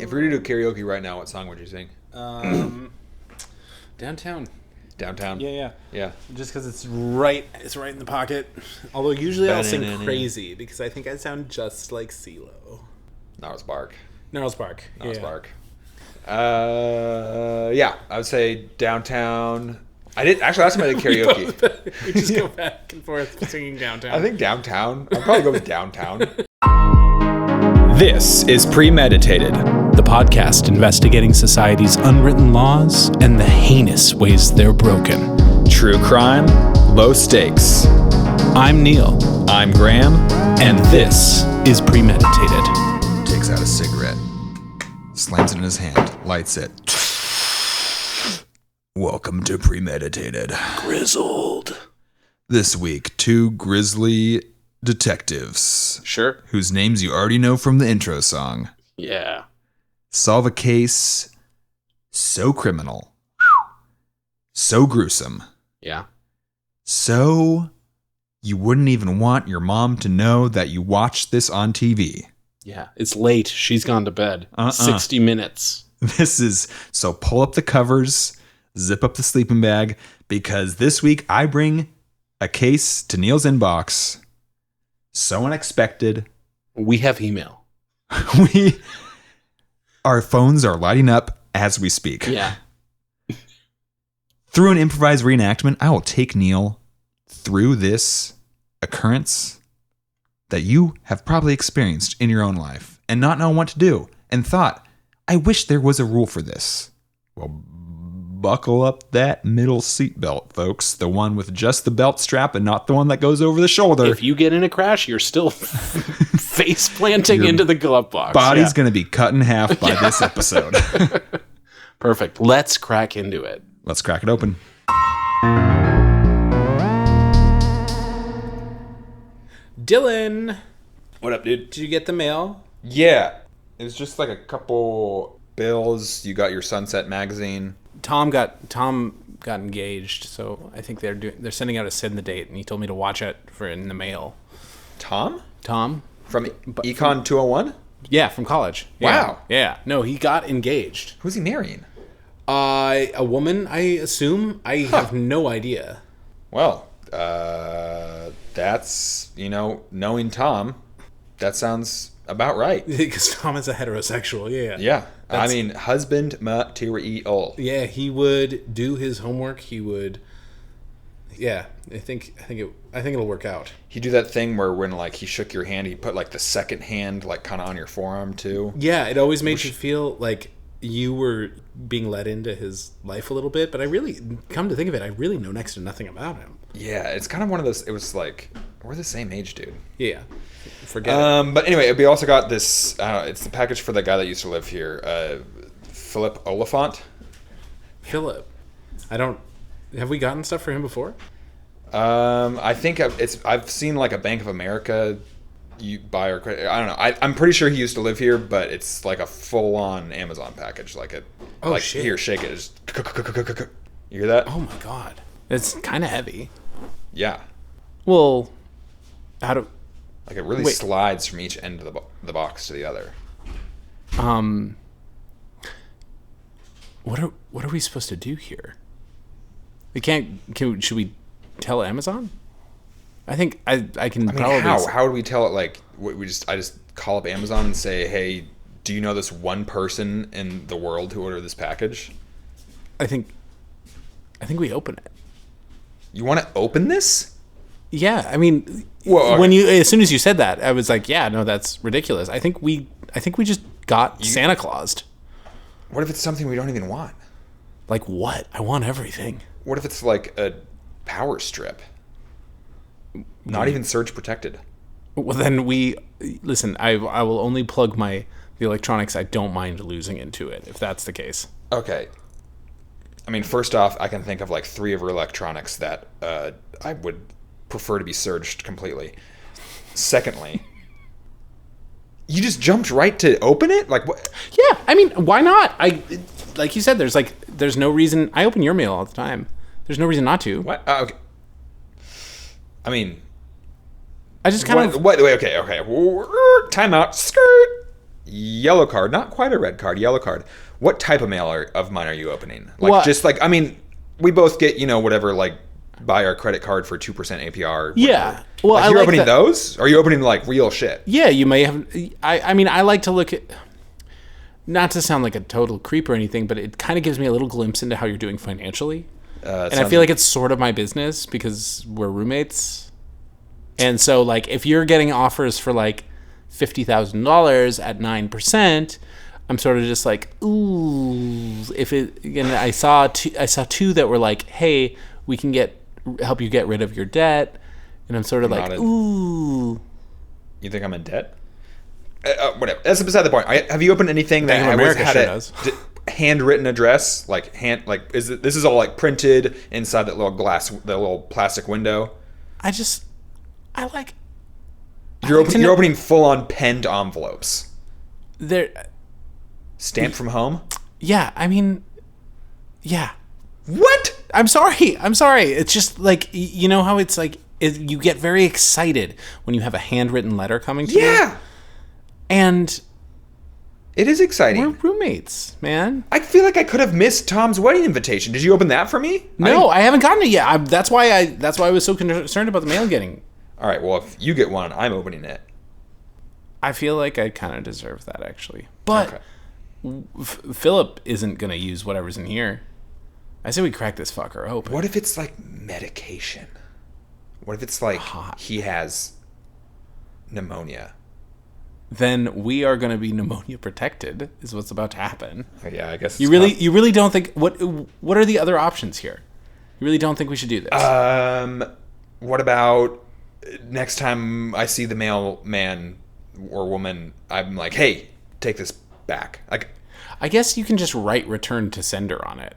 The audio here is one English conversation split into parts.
If we were to do karaoke right now, what song would you sing? Downtown. Downtown? Yeah. Just because it's right in the pocket. Although usually I'll sing Crazy because I think I sound just like CeeLo. Gnarls Bark. Gnarls Bark. Yeah, I would say Downtown. I did actually last time I did karaoke. We just go back and forth singing Downtown. I think Downtown. I'll probably go with Downtown. This is Premeditated, the podcast investigating society's unwritten laws and the heinous ways they're broken. True crime, low stakes. I'm Neil. I'm Graham. And this is Premeditated. Takes out a cigarette, slams it in his hand, lights it. Welcome to Premeditated. Grizzled. This week, two grisly detectives. Sure. Whose names you already know from the intro song. Yeah. Solve a case so criminal, so gruesome. Yeah. So you wouldn't even want your mom to know that you watched this on TV. Yeah. It's late. She's gone to bed. 60 minutes. So pull up the covers, zip up the sleeping bag, because this week I bring a case to Neil's inbox. So unexpected. We have email. Our phones are lighting up as we speak. Yeah. Through an improvised reenactment, I will take Neil through this occurrence that you have probably experienced in your own life and not known what to do and thought, I wish there was a rule for this. Well, buckle up that middle seat belt, folks. The one with just the belt strap and not the one that goes over the shoulder. If you get in a crash, you're still face planting into the glove box. Body's going to be cut in half by this episode. Perfect. Let's crack into it. Let's crack it open. Dylan. What up, dude? Did you get the mail? Yeah. It was just like a couple bills. You got your Sunset magazine. Tom got engaged, so I think they're sending out a send the date, and he told me to watch it for in the mail. Tom? From Econ 201? Yeah, from college. Wow. Yeah. No, he got engaged. Who's he marrying? A woman, I assume. I have no idea. Well, that's, knowing Tom, that sounds about right. Because Tom is a heterosexual, Yeah. Husband material. Yeah, he would do his homework. He would. Yeah, I think it'll work out. He do that thing where when he shook your hand, he put the second hand kind of on your forearm too. Yeah, it always made you feel like you were being let into his life a little bit. But come to think of it, I really know next to nothing about him. Yeah, it's kind of one of those. It was we're the same age, dude. Yeah. Forget it. But anyway, we also got this. It's the package for the guy that used to live here, Philip Oliphant. Philip, have we gotten stuff for him before? I think I've seen a Bank of America, you buy or credit. I don't know. I'm pretty sure he used to live here, but it's a full-on Amazon package. Shit. Here, shake it. Just, you hear that? Oh my god, it's kind of heavy. Yeah. Well, it really slides from each end of the box to the other. What are we supposed to do here? We can't. Should we tell Amazon? I think I can probably. How do we tell it? I just call up Amazon and say, hey, do you know this one person in the world who ordered this package? I think we open it. You want to open this? Yeah, Well, when as soon as you said that, I was like, yeah, no, that's ridiculous. I think we just got Santa Claused. What if it's something we don't even want? Like what? I want everything. What if it's a power strip? Not even surge protected. Well, then listen. I will only plug the electronics I don't mind losing into it, if that's the case. Okay. First off, I can think of 3 of her electronics that I would prefer to be surged completely. Secondly, you just jumped right to open it? What? Yeah, why not? Like you said, there's no reason. I open your mail all the time. There's no reason not to. What? Okay. I just kind of... Wait, okay. Time out. Skirt. yellow card, not quite a red card, yellow card. What type of mail of mine are you opening? Like, Well, just like, I mean, we both get, whatever, like, buy our credit card for 2% APR. Yeah. Well, like, I you're like opening that. those? Or are you opening, like, real shit? Yeah, you may have. I mean, I like to look at. Not to sound like a total creep or anything, but it kind of gives me a little glimpse into how you're doing financially. And I feel like it's sort of my business because we're roommates. And so, like, if you're getting offers for, like, $50,000 at 9%, I'm sort of just like, ooh. If it, and I saw two that were like, hey, we can help you get rid of your debt. And I'm sort of like, ooh. You think I'm in debt? Whatever. That's beside the point. Have you opened anything that America had sure a does. handwritten address? This is all like printed inside that little the little plastic window? You're opening full on penned envelopes. They're Stamped from home? Yeah, I mean, yeah. What? I'm sorry. It's just like, you know how it's like, you get very excited when you have a handwritten letter coming to you? Yeah. And It is exciting. we're roommates, man. I feel like I could have missed Tom's wedding invitation. Did you open that for me? No, I haven't gotten it yet. That's why I was so concerned about the mail getting. All right, well, if you get one, I'm opening it. I feel like I kind of deserve that, actually. But Okay. Philip isn't going to use whatever's in here. I say we crack this fucker open. What if it's like medication? What if it's like he has pneumonia? Then we are going to be pneumonia protected, is what's about to happen. Yeah, I guess. You really don't think what are the other options here? You really don't think we should do this? What about next time I see the mailman or woman, I'm like, hey, take this back. Like, I guess you can just write return to sender on it.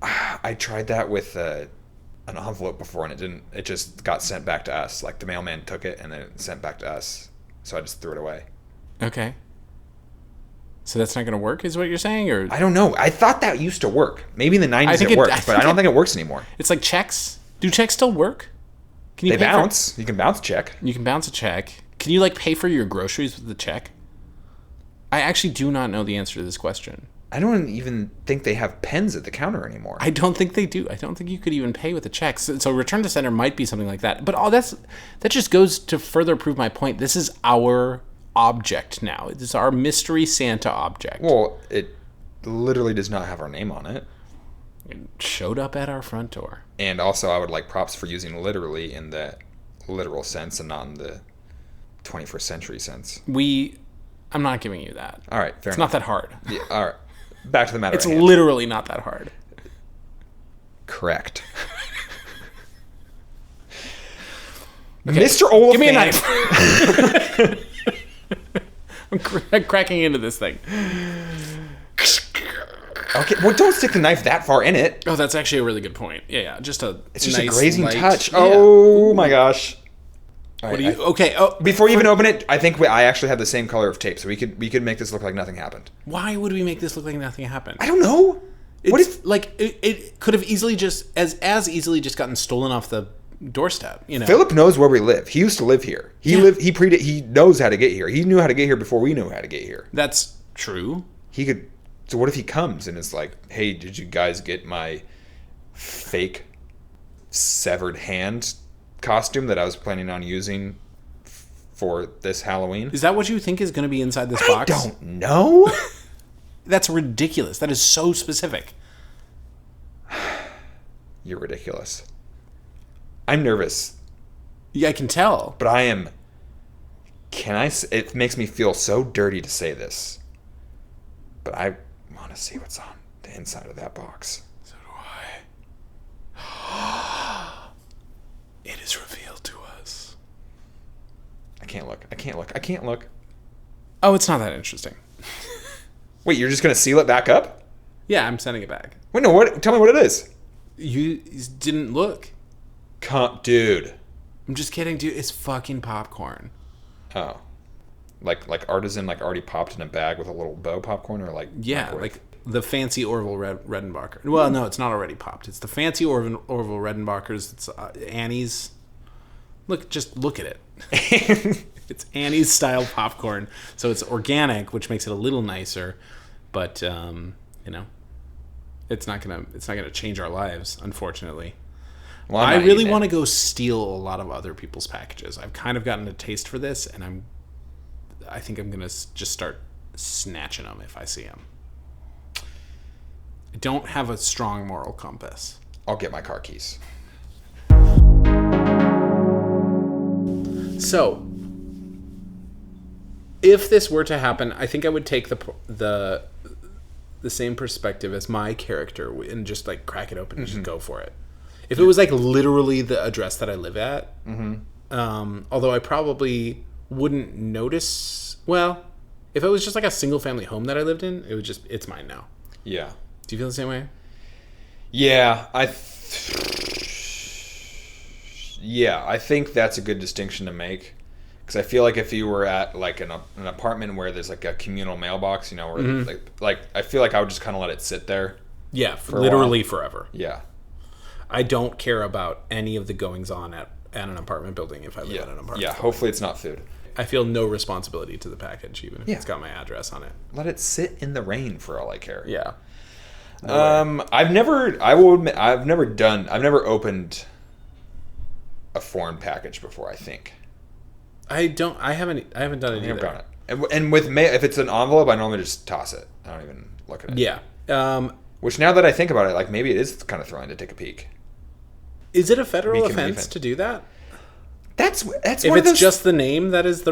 I tried that with an envelope before, and it didn't. It just got sent back to us. Like the mailman took it and then it sent back to us. So I just threw it away. Okay. So that's not going to work, is what you're saying, or I don't know. I thought that used to work. Maybe in the 90s it worked, but I don't think it works anymore. It's like checks. Do checks still work? Can you They bounce. You can bounce a check. You can bounce a check. Can you like pay for your groceries with the check? I actually do not know the answer to this question. I don't even think they have pens at the counter anymore. I don't think they do. I don't think you could even pay with a check. So return to sender might be something like that. But that just goes to further prove my point. This is our object now. It is our mystery Santa object. Well, it literally does not have our name on it. It showed up at our front door. And also, I would like props for using literally in the literal sense and not in the 21st century sense. I'm not giving you that. All right, fair enough. It's not that hard. Yeah, all right. Back to the matter It's at hand. literally not that hard. Correct. Okay. Mr. Oliphant. Give me a knife. I'm cracking into this thing. Okay, well, don't stick the knife that far in it. Oh, that's actually a really good point. Yeah. It's just a nice, grazing light touch. Yeah. Oh my gosh. What do you? Okay. Oh, before you even open it, I think I actually have the same color of tape, so we could make this look like nothing happened. Why would we make this look like nothing happened? I don't know. What if like it could have easily just as easily just gotten stolen off the doorstep? You know, Philip knows where we live. He used to live here. He knows how to get here. He knew how to get here before we knew how to get here. That's true. He could. So what if he comes and is like, "Hey, did you guys get my fake severed hand costume that I was planning on using for this Halloween?" Is that what you think is going to be inside this box? I don't know. That's ridiculous. That is so specific. You're ridiculous. I'm nervous. Yeah, I can tell. But I am. It makes me feel so dirty to say this. But I want to see what's on the inside of that box. So do I. It is revealed to us. I can't look. Oh, it's not that interesting. Wait, you're just going to seal it back up? Yeah, I'm sending it back. Wait, no, what? Tell me what it is. You didn't look. Dude. I'm just kidding, dude. It's fucking popcorn. Oh. Like artisan, like already popped in a bag with a little bow popcorn, or like... Yeah, microwave? like the fancy Orville Redenbacher. Well, no, it's not already popped. It's the fancy Orville Redenbachers. It's Annie's. Just look at it. It's Annie's style popcorn, so it's organic, which makes it a little nicer. But it's not gonna change our lives, unfortunately. Well, I really want to go steal a lot of other people's packages. I've kind of gotten a taste for this, and I think I'm gonna just start snatching them if I see them. I don't have a strong moral compass. I'll get my car keys. So, if this were to happen, I think I would take the same perspective as my character and just like crack it open and just go for it. If it was like literally the address that I live at, although I probably wouldn't notice. Well, if it was just like a single family home that I lived in, it's mine now. Yeah. Do you feel the same way? Yeah, I think that's a good distinction to make, because I feel like if you were at like an apartment where there's like a communal mailbox, where like I feel like I would just kind of let it sit there. Yeah, literally forever. Yeah. I don't care about any of the goings on at an apartment building if I live in an apartment. Yeah, hopefully it's not food. I feel no responsibility to the package, even if it's got my address on it. Let it sit in the rain for all I care. Yeah. I've never opened a foreign package before, I think. I haven't done it either. Done it. And with mail, if it's an envelope, I normally just toss it. I don't even look at it. Yeah. Which, now that I think about it, like, maybe it is kind of thrilling to take a peek. Is it a federal offense to do that? That's if it's just the name that is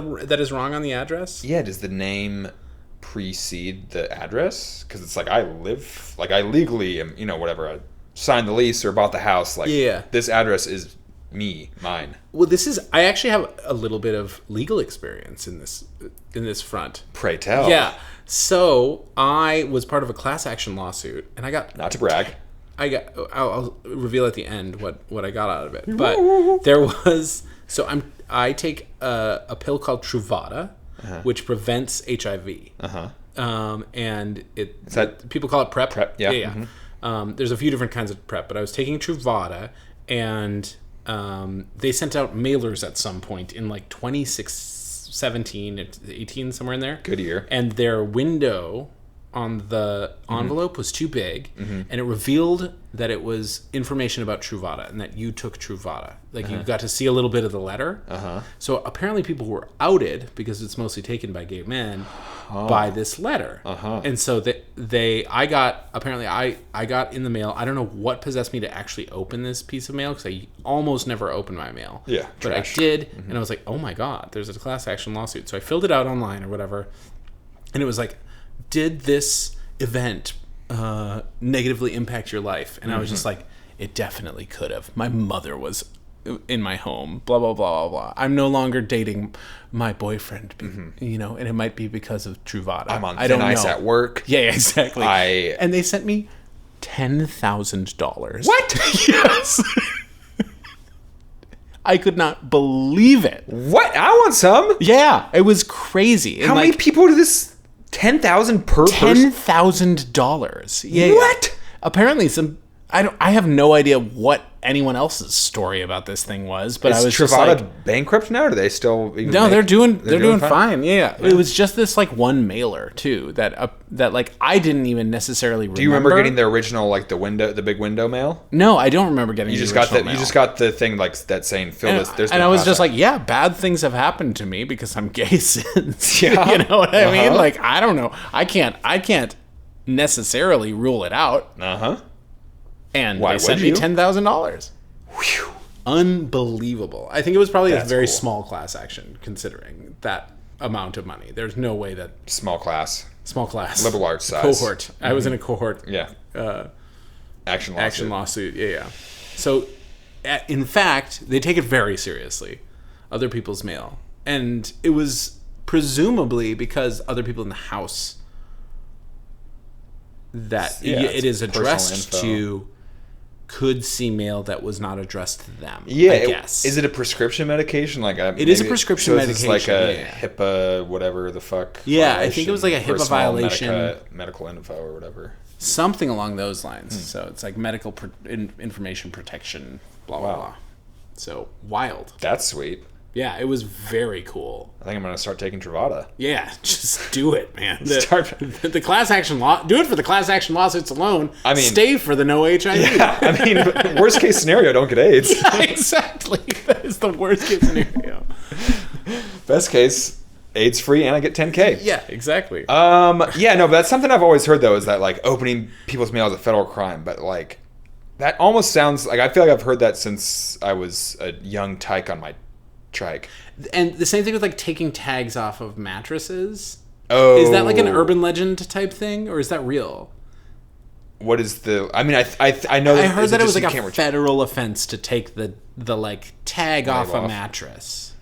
wrong on the address. Yeah, does the name precede the address? Because it's like I legally am, whatever, I signed the lease or bought the house. Like, this address is mine. Well, I actually have a little bit of legal experience in this front. Pray tell. Yeah. So I was part of a class action lawsuit, and I got, not to brag, I'll reveal at the end what I got out of it. But there was, I take a pill called Truvada, which prevents HIV. And people call it PrEP. PrEP, yeah. Mm-hmm. There's a few different kinds of PrEP, but I was taking Truvada, and they sent out mailers at some point in like 2017, 18, somewhere in there. Good year. And their window on the envelope was too big, and it revealed that it was information about Truvada and that you took Truvada. Like, you got to see a little bit of the letter. So apparently people were outed, because it's mostly taken by gay men, by this letter. And so I got in the mail. I don't know what possessed me to actually open this piece of mail, because I almost never open my mail. Yeah, but trash. I did, and I was like, oh my God, there's a class action lawsuit. So I filled it out online or whatever, and it was like, did this event negatively impact your life? And I was just like, it definitely could have. My mother was in my home, blah, blah, blah, blah, blah. I'm no longer dating my boyfriend, and it might be because of Truvada. I'm on thin ice at work. Yeah, exactly. And they sent me $10,000. What? Yes. I could not believe it. What? I want some. Yeah, it was crazy. How many people do this? 10,000 per person? $10,000. Yeah. What? Apparently I have no idea what anyone else's story about this thing was, but I was just like, Truvada bankrupt now? Or do they still even they're doing fine. Yeah. It was just this like one mailer too that like I didn't even necessarily remember. Do you remember getting the original, like the big window mail? No, I don't remember getting the original mail. You just got the thing like that saying fill this. And I was just like, yeah, bad things have happened to me because I'm gay since. Yeah. You know what I mean? Like, I don't know. I can't necessarily rule it out. And they sent me $10,000. Unbelievable. I think it was probably a very small class action, considering that amount of money. There's no way that... Small class. Liberal arts size. Cohort. I was in a cohort. Yeah. Action lawsuit. Yeah. So, in fact, they take it very seriously. Other people's mail. And it was presumably because other people in the house that it is addressed to could see mail that was not addressed to them. Yeah, I guess. Is it a prescription medication? Like it is a prescription medication. It's like a HIPAA, whatever the fuck. Yeah, I think it was like a HIPAA violation. Medical info or whatever. Something along those lines. So it's like medical information protection. Blah blah blah. So wild. That's sweet. Yeah, it was very cool. I think I'm going to start taking Truvada. Yeah, just do it, man. The class action law. Do it for the class action lawsuits alone. I mean, stay for the no HIV. Yeah, I mean, worst case scenario, don't get AIDS. Yeah, exactly. That is the worst case scenario. Best case, AIDS free, and I get 10K. Yeah, exactly. Yeah, no, but that's something I've always heard though, is that like opening people's mail is a federal crime, but like that almost sounds like, I feel like I've heard that since I was a young tyke on my trike. And the same thing with like taking tags off of mattresses. Oh, is that like an urban legend type thing, or is that real? What is the? I mean, I know. I heard that it was like a return federal offense to take the like tag off a mattress.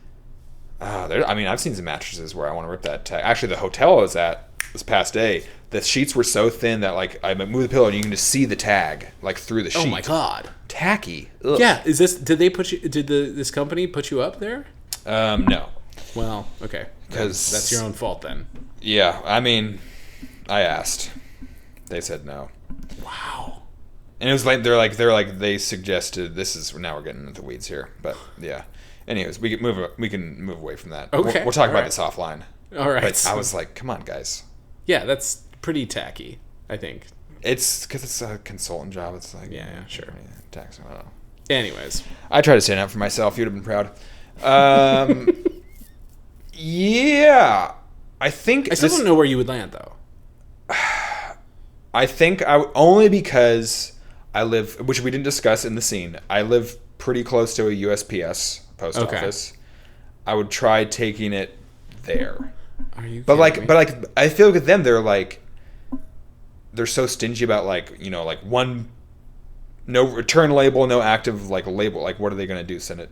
I mean, I've seen some mattresses where I want to rip that tag. Actually, the hotel I was at this past day, the sheets were so thin that like I moved the pillow and you can just see the tag like through the sheet. Oh my god, tacky. Ugh. Yeah, is this? Did they put you? Did this company put you up there? No. Well, okay, because that's your own fault then. Yeah, I mean, I asked. They said no. Wow. And it was like they suggested, this is, now we're getting into the weeds here, but yeah. Anyways, we can move away from that. Okay. We'll talk about this offline. All right. But I was like, come on, guys. Yeah, that's pretty tacky, I think. It's because it's a consultant job. It's like, yeah, sure. Tax, I don't know. Anyways, I tried to stand up for myself. You'd have been proud. Yeah, I think I still don't know where you would land though. I think only because I live, which we didn't discuss in the scene. I live pretty close to a USPS post office. I would try taking it there. Are you? But I feel like with them, they're so stingy about like one, no return label, no active like label. Like, what are they going to do? Send it.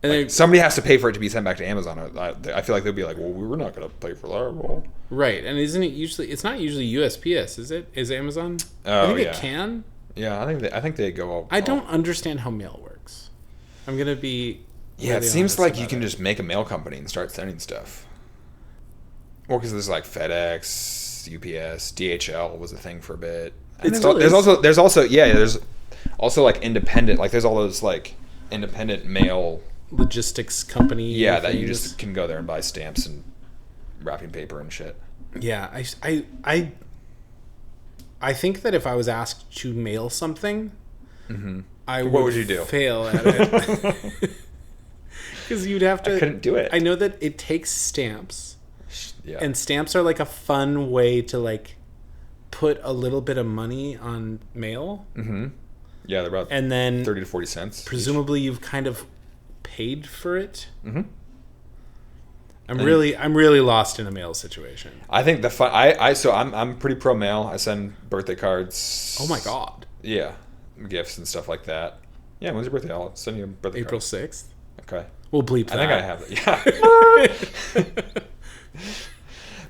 Like, somebody has to pay for it to be sent back to Amazon. I feel like they'll be like, well, we're not going to pay for that. Well, right, and isn't it usually? It's not usually USPS, is it? Is Amazon? Oh, I think it can. Yeah, I think they go. I don't understand how mail works. I'm gonna be. Yeah, really it seems like you can it. just make a mail company and start sending stuff. Well, because there's like FedEx, UPS, DHL was a thing for a bit. And there's also like independent, like there's all those like independent mail logistics company. Yeah, that you just can go there and buy stamps and wrapping paper and shit. Yeah, I think that if I was asked to mail something, what would you do? Fail at it. Because you'd have to. I couldn't do it. I know that it takes stamps. Yeah. And stamps are like a fun way to like put a little bit of money on mail. Mm-hmm. Yeah, they're about and then 30 to 40 cents. Presumably, you've kind of paid for it. Mm-hmm. I'm really lost in a mail situation. I think the fun. I'm pretty pro mail. I send birthday cards. Oh my god. Yeah, gifts and stuff like that. Yeah, when's your birthday? I'll send you a birthday April card. 6th. Okay. We'll bleep that. I think I have it. Yeah.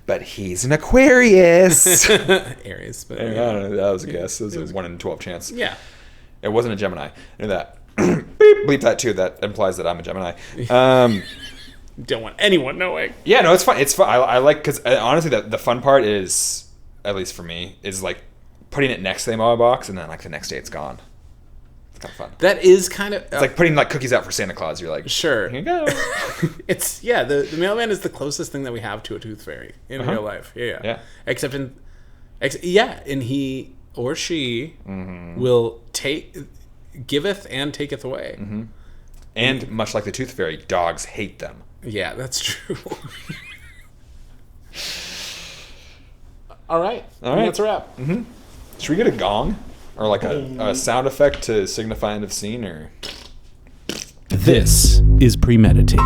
But he's an Aquarius. Aries. But I don't know. That was a guess. It was a 1 in 12 chance. Yeah. It wasn't a Gemini. I knew that. Beep, bleep that too. That implies that I'm a Gemini. Don't want anyone knowing. Yeah, no, it's fun. It's fun. I like, because honestly, the fun part is, at least for me, is like putting it next to the mail box and then like the next day it's gone. It's kind of fun. That is kind of... It's like putting like cookies out for Santa Claus. You're like, sure. Here you go. It's, yeah, the mailman is the closest thing that we have to a tooth fairy in real life. Yeah. Except and he or she will giveth and taketh away. Mm-hmm. And much like the tooth fairy, dogs hate them. Yeah, that's true. All right. That's a wrap. Mm-hmm. Should we get a gong? Or like a sound effect to signify end of scene? Or this is Premeditated.